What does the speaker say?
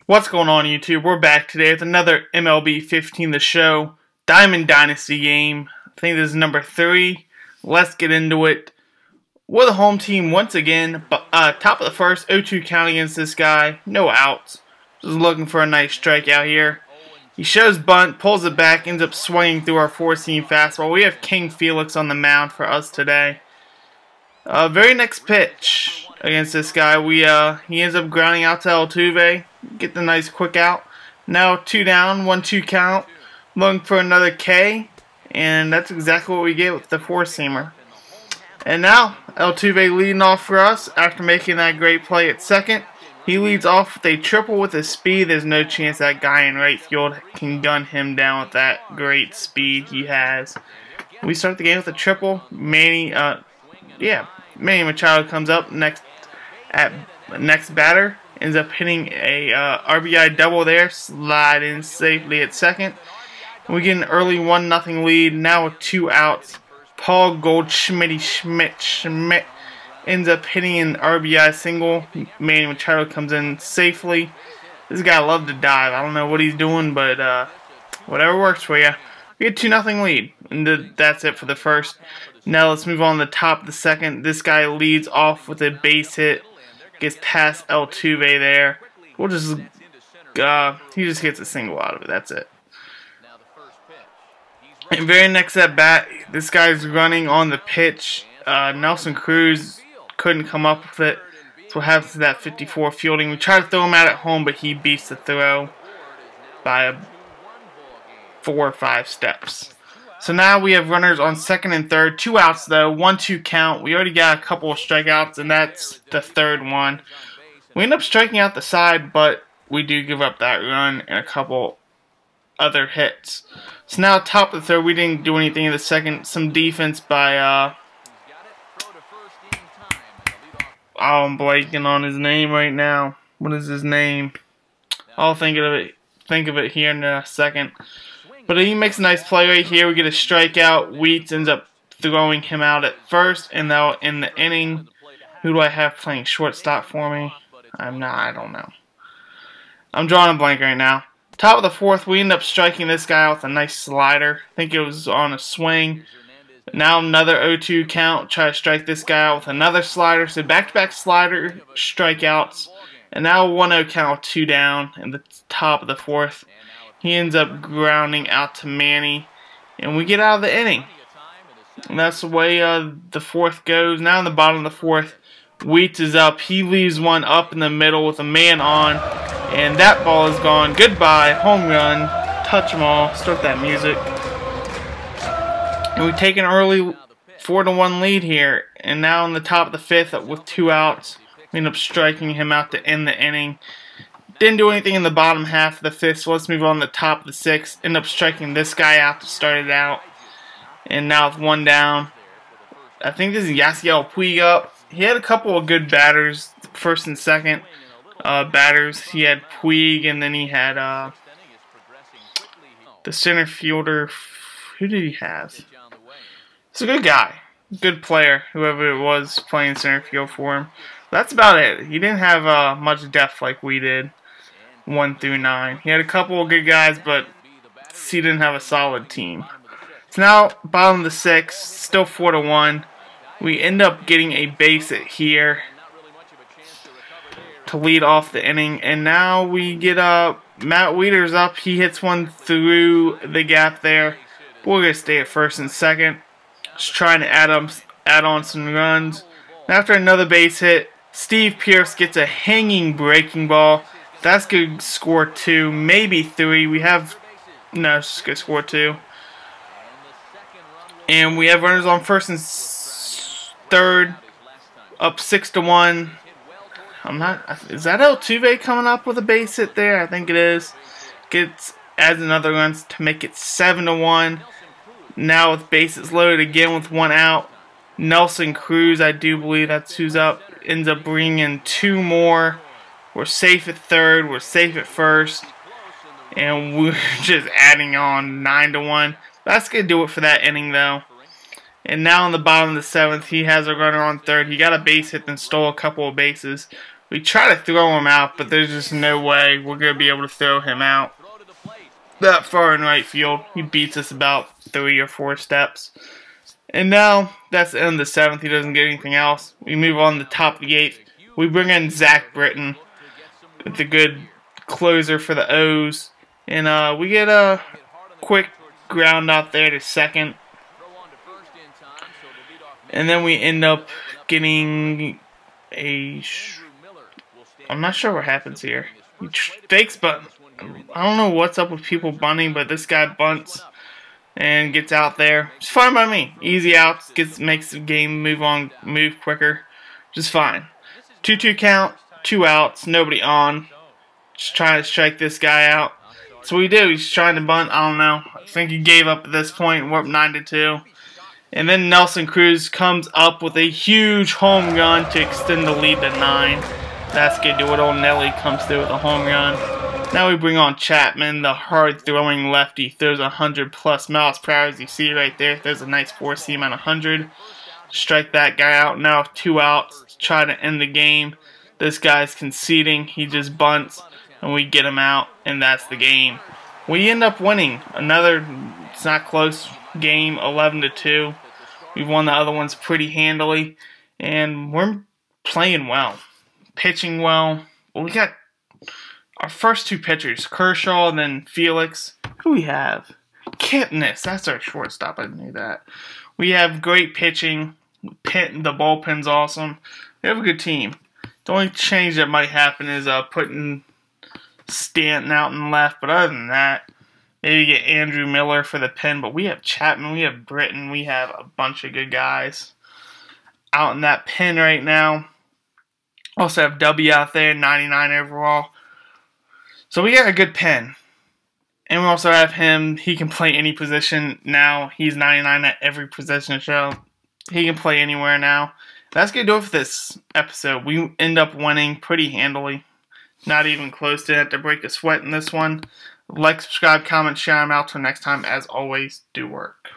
What's going on, YouTube? We're back today with another MLB 15 The Show Diamond Dynasty game. I think this is number 3. Let's get into it. We're the home team once again. Top of the first, 0-2 count against this guy. No outs. Just looking for a nice strikeout here. He shows bunt, pulls it back, ends up swinging through our 4-seam fastball. We have King Felix on the mound for us today. Very next pitch against this guy, he ends up grounding out to Altuve. Get the nice quick out. Now 2 down, 1-2 count. Looking for another K, and that's exactly what we get with the 4-seamer. And now Altuve leading off for us after making that great play at second. He leads off with a triple with his speed. There's no chance that guy in right field can gun him down with that great speed he has. We start the game with a triple. Manny Machado comes up next batter. Ends up hitting a RBI double there. Slide in safely at second. We get an early 1-0 lead. Now with 2 outs. Paul Goldschmidt ends up hitting an RBI single. Manny Machado comes in safely. This guy loves to dive. I don't know what he's doing, but whatever works for you. We get 2-0 lead. And that's it for the first. Now let's move on to the top of the second. This guy leads off with a base hit. Gets past Altuve there. We'll just he just gets a single out of it. That's it. And very next at bat, this guy's running on the pitch. Nelson Cruz couldn't come up with it. That's what happens to that 54 fielding. We try to throw him out at home, but he beats the throw by 4 or 5 steps. So now we have runners on second and third. 2 outs though, 1-2 count. We already got a couple of strikeouts, and that's the third one. We end up striking out the side, but we do give up that run and a couple other hits. So now top of the third, we didn't do anything in the second. Some defense by I'm blanking on his name right now. What is his name? I'll think of it here in a second. But he makes a nice play right here. We get a strikeout. Wheats ends up throwing him out at first. And now in the inning, who do I have playing shortstop for me? I don't know. I'm drawing a blank right now. Top of the fourth, we end up striking this guy out with a nice slider. I think it was on a swing. Now another 0-2 count. Try to strike this guy out with another slider. So back-to-back slider strikeouts. And now 1-0 count, 2 down in the top of the fourth. He ends up grounding out to Manny, and we get out of the inning. And that's the way the fourth goes. Now in the bottom of the fourth, Wheats is up. He leaves one up in the middle with a man on, and that ball is gone. Goodbye, home run, touch them all. Start that music. And we take an early 4-1 lead here. And now in the top of the fifth with 2 outs, we end up striking him out to end the inning. Didn't do anything in the bottom half of the fifth, so let's move on to the top of the sixth. End up striking this guy out to start it out. And now with 1 down, I think this is Yasiel Puig up. He had a couple of good batters, first and second batters. He had Puig, and then he had the center fielder. Who did he have? He's a good guy. Good player, whoever it was playing center field for him. That's about it. He didn't have much depth like we did. 1 through 9. He had a couple of good guys, but he didn't have a solid team. So now, bottom of the sixth, still 4-1. We end up getting a base hit here to lead off the inning. And now we get Matt Wieters up. He hits one through the gap there. But we're going to stay at first and second. Just trying to add on some runs. And after another base hit, Steve Pearce gets a hanging breaking ball. That's going to score 2, maybe 3. No, it's just going to score 2. And we have runners on first and third, up 6-1. Is that Altuve coming up with a base hit there? I think it is. Adds another run to make it 7-1. Now with bases loaded again with 1 out. Nelson Cruz, I do believe that's who's up, ends up bringing in 2 more. We're safe at third, we're safe at first, and we're just adding on 9-1. That's going to do it for that inning, though. And now in the bottom of the seventh, he has a runner on third. He got a base hit and stole a couple of bases. We try to throw him out, but there's just no way we're going to be able to throw him out that far in right field. He beats us about 3 or 4 steps. And now, that's the end of the 7th. He doesn't get anything else. We move on to the top of the 8th. We bring in Zach Britton with a good closer for the O's. And we get a quick ground out there to second. And then we end up getting a... I'm not sure what happens here. He fakes bunt. I don't know what's up with people bunting, but this guy bunts and gets out there. It's fine by me. Easy outs, makes the game move quicker. Just fine. 2-2 count, 2 outs, nobody on. Just trying to strike this guy out. That's what we do. He's trying to bunt. I don't know. I think he gave up at this point. We're up 9-2. And then Nelson Cruz comes up with a huge home run to extend the lead to 9. That's good. Do it. Old Nelly comes through with a home run. Now we bring on Chapman, the hard-throwing lefty. Throws 100+ miles per hour, as you see right there. There's a nice 4-seam at 100. Strike that guy out. Now 2 outs to try to end the game. This guy's conceding. He just bunts, and we get him out, and that's the game. We end up winning another, it's not close, game, 11-2. We've won the other ones pretty handily, and we're playing well, pitching well. We got our first 2 pitchers, Kershaw and then Felix. Who we have? Kipnis, that's our shortstop. I knew that. We have great pitching. The bullpen's awesome. We have a good team. The only change that might happen is putting Stanton out in left, but other than that, maybe get Andrew Miller for the pen. But we have Chapman, we have Britton, we have a bunch of good guys out in that pen right now. Also have W out there, 99 overall. So we got a good pen. And we also have him. He can play any position now. He's 99 at every position show. He can play anywhere now. That's going to do it for this episode. We end up winning pretty handily. Not even close to have to break a sweat in this one. Like, subscribe, comment, share. I'm out till next time. As always, do work.